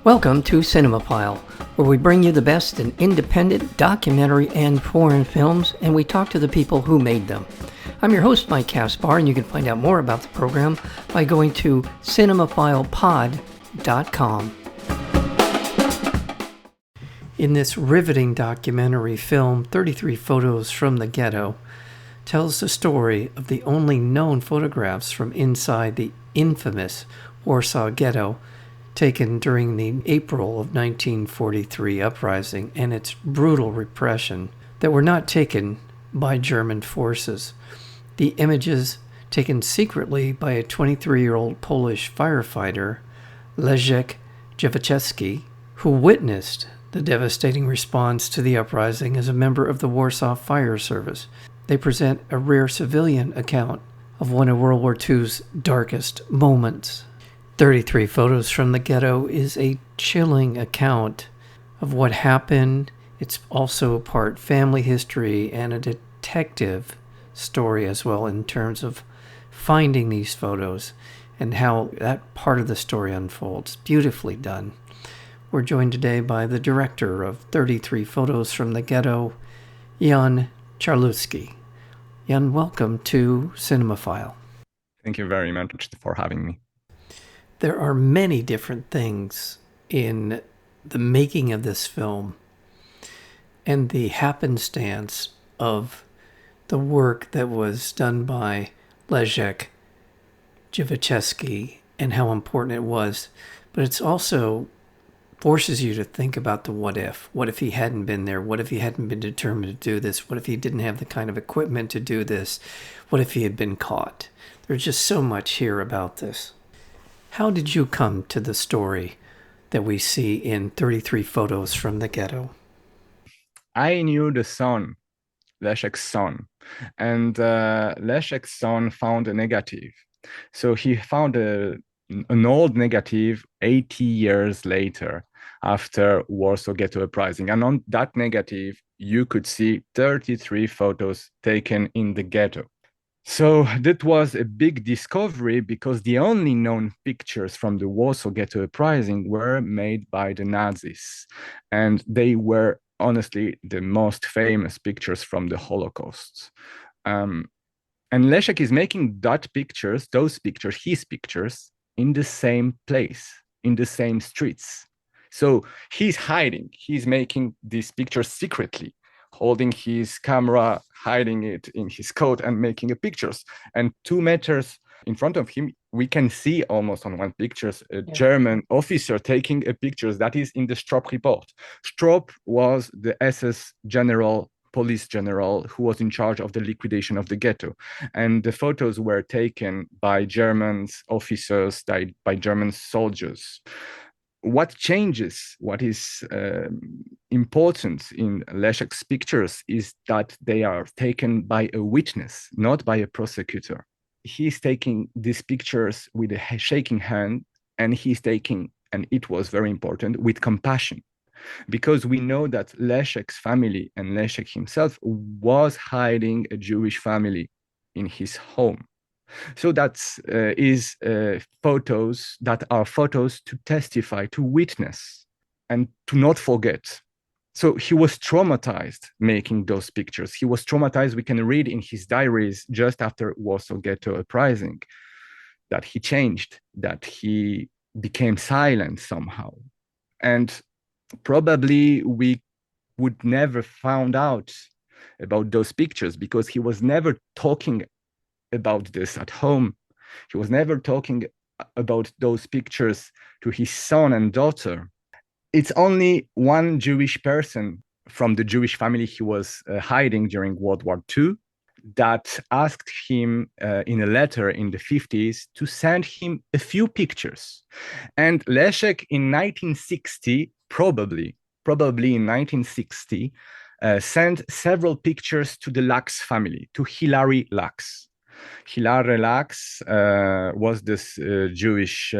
Welcome to Cinemapile, where we bring you the best in independent, documentary, and foreign films, and we talk to the people who made them. I'm your host, Mike Caspar, and you can find out more about the program by going to cinemaphilepod.com. In this riveting documentary film, 33 Photos from the Ghetto tells the story of the only known photographs from inside the infamous Warsaw Ghetto taken during the April of 1943 uprising and its brutal repression that were not taken by German forces. The images, taken secretly by a 23-year-old Polish firefighter, Leszek Grzywaczewski, who witnessed the devastating response to the uprising as a member of the Warsaw Fire Service. They present a rare civilian account of one of World War II's darkest moments. 33 Photos from the Ghetto is a chilling account of what happened. It's also part family history and a detective story as well in terms of finding these photos and how that part of the story unfolds. Beautifully done. We're joined today by the director of 33 Photos from the Ghetto, Jan Czarlewski. Jan, welcome to Cinemaphile. Thank you very much for having me. There are many different things in the making of this film and the happenstance of the work that was done by Leszek Grzywaczewski and how important it was. But it's also forces you to think about the what if. What if he hadn't been there? What if he hadn't been determined to do this? What if he didn't have the kind of equipment to do this? What if he had been caught? There's just so much here about this. How did you come to the story that we see in 33 Photos from the Ghetto? I knew the son, Leszek's son, and Leszek's son found a negative. So he found an old negative 80 years later after Warsaw Ghetto uprising. And on that negative, you could see 33 photos taken in the ghetto. So that was a big discovery because the only known pictures from the Warsaw Ghetto uprising were made by the Nazis. And they were honestly the most famous pictures from the Holocaust. And Leszek is making those pictures, his pictures, in the same place, in the same streets. So he's hiding, he's making these pictures secretly, holding his camera, hiding it in his coat and making pictures. And 2 meters in front of him, we can see almost on one picture, a German officer taking a picture that is in the Stroop report. Stroop was the SS police general who was in charge of the liquidation of the ghetto. And the photos were taken by German officers, by German soldiers. What changes, what is important in Leszek's pictures is that they are taken by a witness, not by a prosecutor. He's taking these pictures with a shaking hand, and he's taking, and it was very important, with compassion. Because we know that Leszek's family and Leszek himself was hiding a Jewish family in his home. So that is photos that are photos to testify, to witness, and to not forget. So he was traumatized making those pictures. He was traumatized. We can read in his diaries just after Warsaw Ghetto uprising that he changed, that he became silent somehow. And probably we would never found out about those pictures because he was never talking about this at home. He was never talking about those pictures to his son and daughter. It's only one Jewish person from the Jewish family he was hiding during World War II that asked him in a letter in the 50s to send him a few pictures. And Leszek in 1960, probably in 1960, sent several pictures to the Laks family, to Hilary Laks. Hilary Laks was this Jewish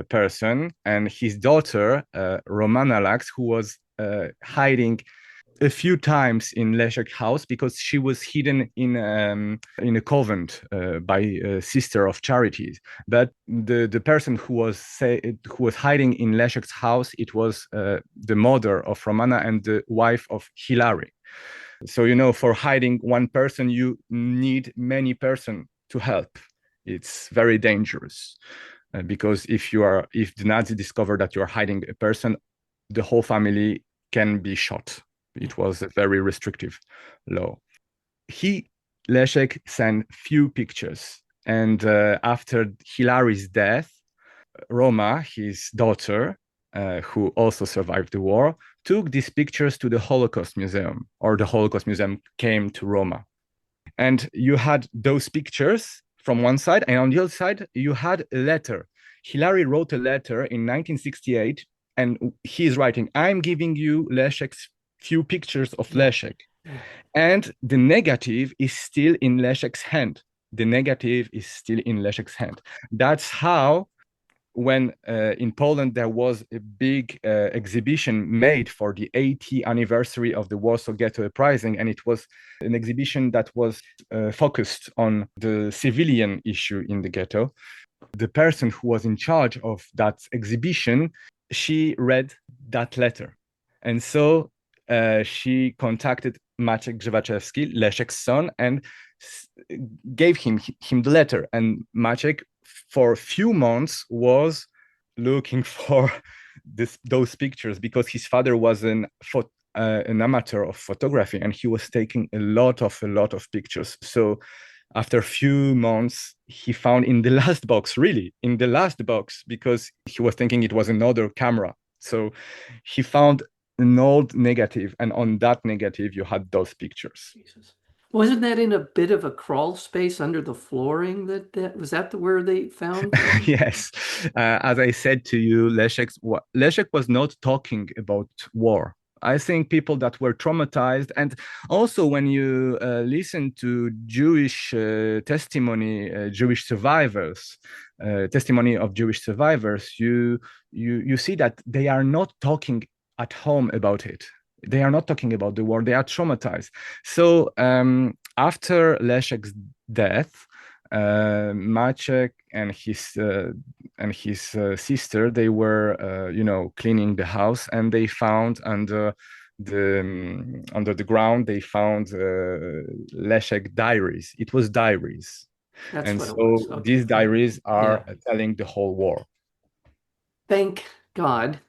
person, and his daughter, Romana Laks, who was hiding a few times in Leszek's house because she was hidden in a convent by a sister of charities. But the person who was hiding in Leszek's house, it was the mother of Romana and the wife of Hilary. So for hiding one person, you need many person to help. It's very dangerous because if the Nazi discover that you are hiding a person, the whole family can be shot. It was a very restrictive law. Leszek sent few pictures, and after Hilary's death, Roma, his daughter, who also survived the war, took these pictures to the Holocaust Museum, or the Holocaust Museum came to Roma. And you had those pictures from one side, and on the other side, you had a letter. Hilary wrote a letter in 1968, and he's writing, I'm giving you Leszek's few pictures of Leszek. And the negative is still in Leszek's hand. The negative is still in Leszek's hand. That's how, when in Poland there was a big exhibition made for the 80th anniversary of the Warsaw Ghetto uprising, and it was an exhibition that was focused on the civilian issue in the ghetto. The person who was in charge of that exhibition, she read that letter. And so she contacted Maciek Grzywaczewski, Leszek's son, and gave him the letter. And Maciek, for a few months, was looking for those pictures because his father was an amateur of photography, and he was taking a lot of pictures. So after a few months, he found in the last box, because he was thinking it was another camera. So he found an old negative, and on that negative, you had those pictures. Jesus. Wasn't that in a bit of a crawl space under the flooring? Was that where they found? Yes. As I said to you, Leszek was not talking about war. I think people that were traumatized, and also when you listen to Jewish testimony, Jewish survivors, testimony of Jewish survivors, you see that they are not talking at home about it. They are not talking about the war. They are traumatized. So after Leszek's death, Maciek and his sister, they were cleaning the house, and they found under the ground, they found Leszek diaries. It was diaries. That's and what so it was. Okay. These diaries are telling the whole war. Thank God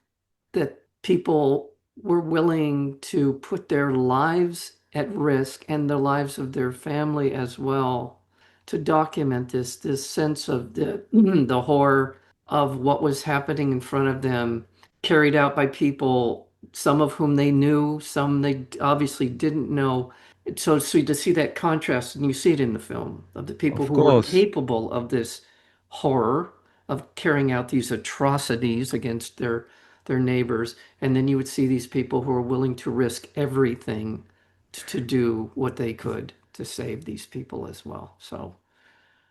that people were willing to put their lives at risk and the lives of their family as well to document this sense of the horror of what was happening in front of them, carried out by people, some of whom they knew, some they obviously didn't know. So to see that contrast, and you see it in the film, of the people who were capable of this horror, of carrying out these atrocities against their neighbors, and then you would see these people who are willing to risk everything to do what they could to save these people as well. So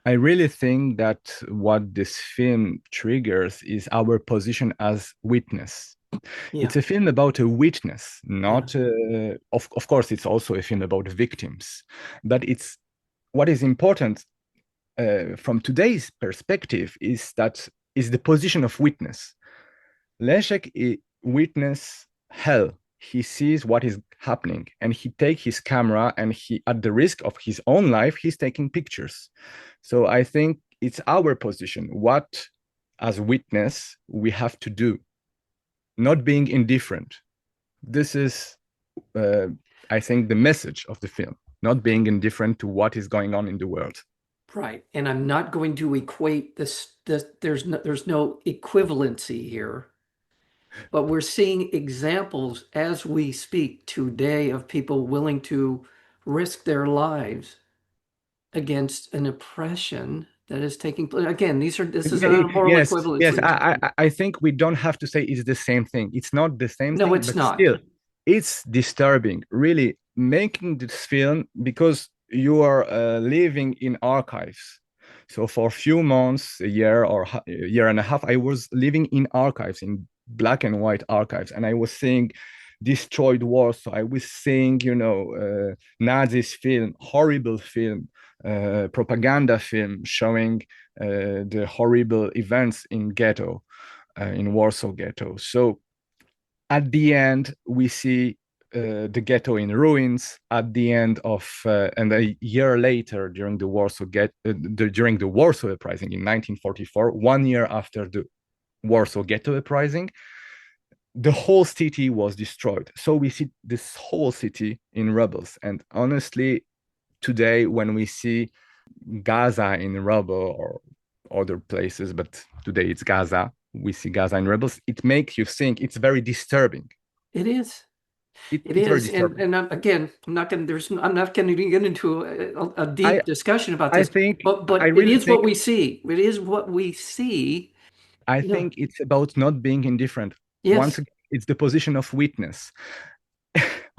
I really think that what this film triggers is our position as witness. yeah. It's a film about a witness, not of course it's also a film about victims, but it's what is important from today's perspective is the position of witness. Leszek witness hell. He sees what is happening, and he takes his camera, and he, at the risk of his own life, he's taking pictures. So I think it's our position, what as witness we have to do, not being indifferent. This is, I think, the message of the film, not being indifferent to what is going on in the world. Right. And I'm not going to equate this there's no equivalency here. But we're seeing examples as we speak today of people willing to risk their lives against an oppression that is taking place. Again, this is not a moral equivalency. Yes, I think we don't have to say it's the same thing. It's not the same thing. No, it's not. Still, it's disturbing, really, making this film, because you are living in archives. So for a few months, a year or a year and a half, I was living in archives, in black and white archives, and I was seeing destroyed Warsaw. I was seeing, Nazis film, horrible film, propaganda film showing the horrible events in ghetto, in Warsaw Ghetto. So at the end, we see the ghetto in ruins. At the end of, and a year later, during the during the Warsaw Uprising in 1944, 1 year after the Warsaw Ghetto Uprising, the whole city was destroyed. So we see this whole city in rubbles. And honestly, today, when we see Gaza in rubble or other places, but today it's Gaza, we see Gaza in rebels, it makes you think. It's very disturbing. It is. It It's very is, disturbing. again, I'm not going to get into a I deep discussion about I this, think I but it really is what think we see. It is what we see. I You know, think it's about not being indifferent. Once yes, again, it's the position of witness.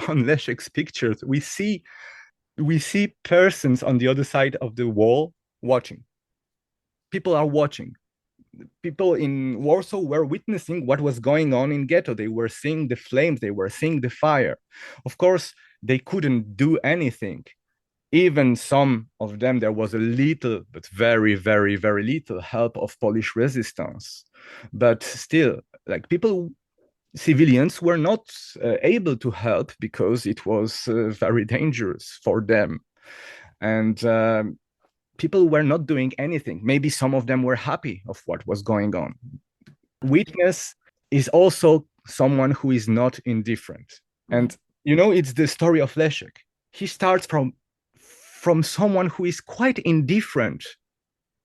On Leszek's pictures, we see persons on the other side of the wall watching. People are watching. People in Warsaw were witnessing what was going on in ghetto. They were seeing the flames, they were seeing the fire. Of course, they couldn't do anything. Even some of them, there was a little, but very, very, very little help of Polish resistance. But still, like people, civilians were not able to help because it was very dangerous for them. And people were not doing anything. Maybe some of them were happy of what was going on. Witness is also someone who is not indifferent. right. And it's the story of Leszek. He starts from someone who is quite indifferent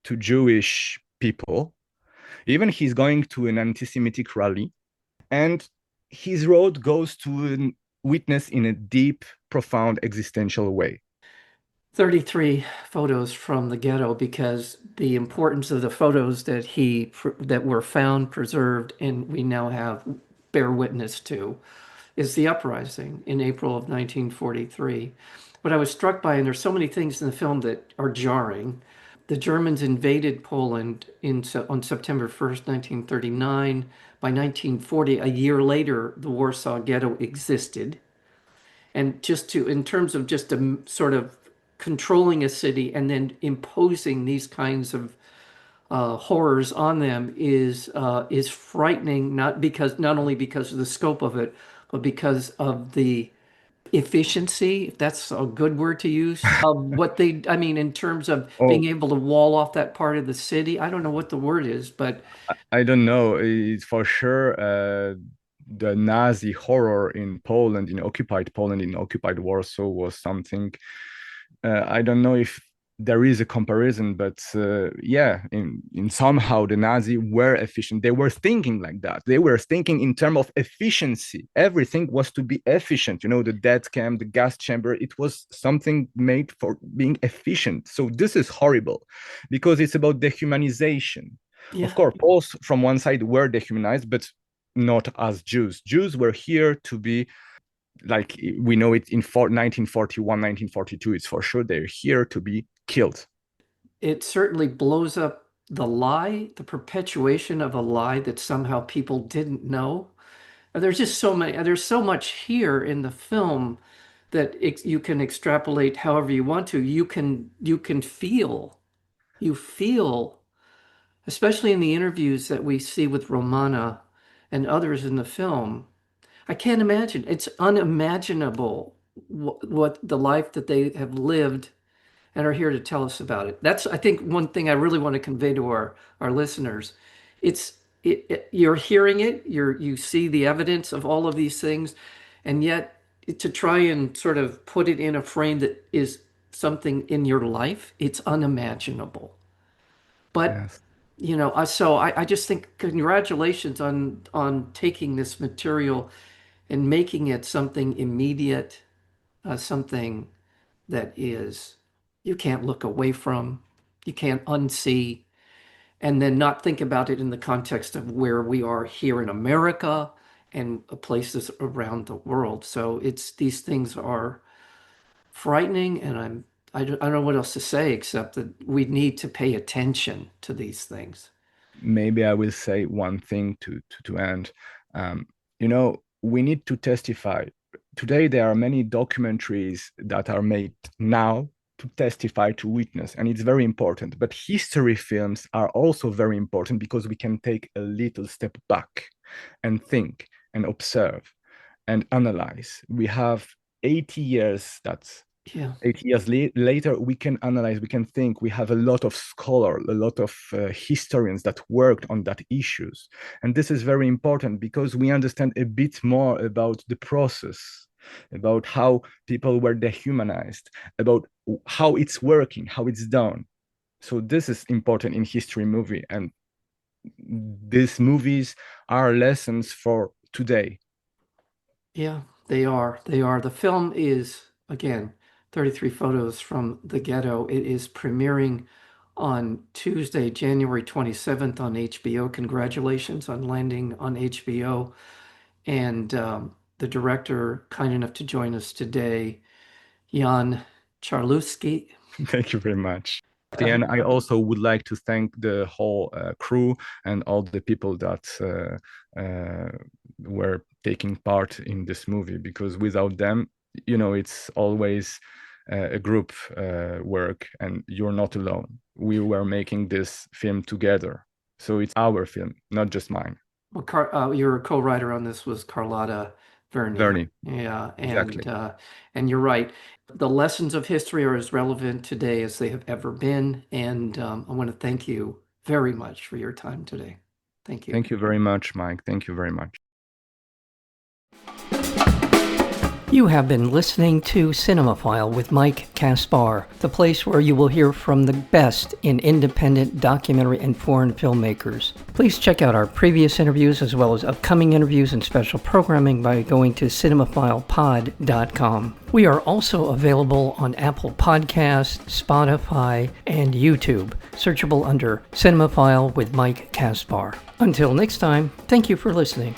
to Jewish people. Even he's going to an anti-Semitic rally, and his road goes to a witness in a deep, profound, existential way. 33 photos from the ghetto, because the importance of the photos that were found, preserved, and we now have bear witness to is the uprising in April of 1943. What I was struck by, and there's so many things in the film that are jarring. The Germans invaded Poland on September 1st, 1939. By 1940, a year later, the Warsaw Ghetto existed. And in terms of just a sort of controlling a city and then imposing these kinds of horrors on them is frightening. Not only because of the scope of it, but because of the efficiency, if that's a good word to use, of I mean, in terms of being Oh, able to wall off that part of the city. I don't know what the word is, but I don't know. It's for sure the Nazi horror in Poland, in occupied Poland, in occupied Warsaw was something. I don't know if there is a comparison, but yeah, in somehow the Nazi were efficient. They were thinking like that. They were thinking in terms of efficiency. Everything was to be efficient. The death camp, the gas chamber. It was something made for being efficient. So this is horrible because it's about dehumanization. Of yeah, course, Poles from one side were dehumanized, but not as Jews. Jews were here to be, like we know it in 1941, 1942, it's for sure they're here to be killed. it certainly blows up the perpetuation of a lie that somehow people didn't know. There's so much here in the film that you can extrapolate however you want to. You feel, especially in the interviews that we see with Romana and others in the film. I can't imagine. It's unimaginable what the life that they have lived and are here to tell us about it. That's, I think, one thing I really want to convey to our listeners. It's you're hearing it, you see the evidence of all of these things, and yet to try and sort of put it in a frame that is something in your life, it's unimaginable. But Yes. I just think congratulations on taking this material and making it something immediate, something that is you can't look away from, you can't unsee, and then not think about it in the context of where we are here in America and places around the world. So these things are frightening, and I don't know what else to say except that we need to pay attention to these things. Maybe I will say one thing to end. um, you know we need to testify. Today, there are many documentaries that are made now to testify, to witness, and it's very important. But history films are also very important because we can take a little step back and think and observe and analyze. We have 80 years, that's 80 years later, we can analyze, we can think. We have a lot of scholars, a lot of historians that worked on that issues. And this is very important because we understand a bit more about the process, about how people were dehumanized, about how it's working, how it's done. So this is important in history movie. And these movies are lessons for today. Yeah, they are. They are. The film is, again, 33 Photos from the Ghetto. It is premiering on Tuesday, January 27th on HBO. Congratulations on landing on HBO. And the director, kind enough to join us today, Jan Czarlewski. Thank you very much. And I also would like to thank the whole crew and all the people that were taking part in this movie, because without them, it's always a group work and you're not alone. We were making this film together. So it's our film, not just mine. Well, your co-writer on this was Carlotta Verney. Yeah, and exactly. And you're right. The lessons of history are as relevant today as they have ever been. And I want to thank you very much for your time today. Thank you. Thank you very much, Mike. Thank you very much. You have been listening to Cinemaphile with Mike Kaspar, the place where you will hear from the best in independent documentary and foreign filmmakers. Please check out our previous interviews as well as upcoming interviews and special programming by going to cinemaphilepod.com. We are also available on Apple Podcasts, Spotify, and YouTube, searchable under Cinemaphile with Mike Kaspar. Until next time, thank you for listening.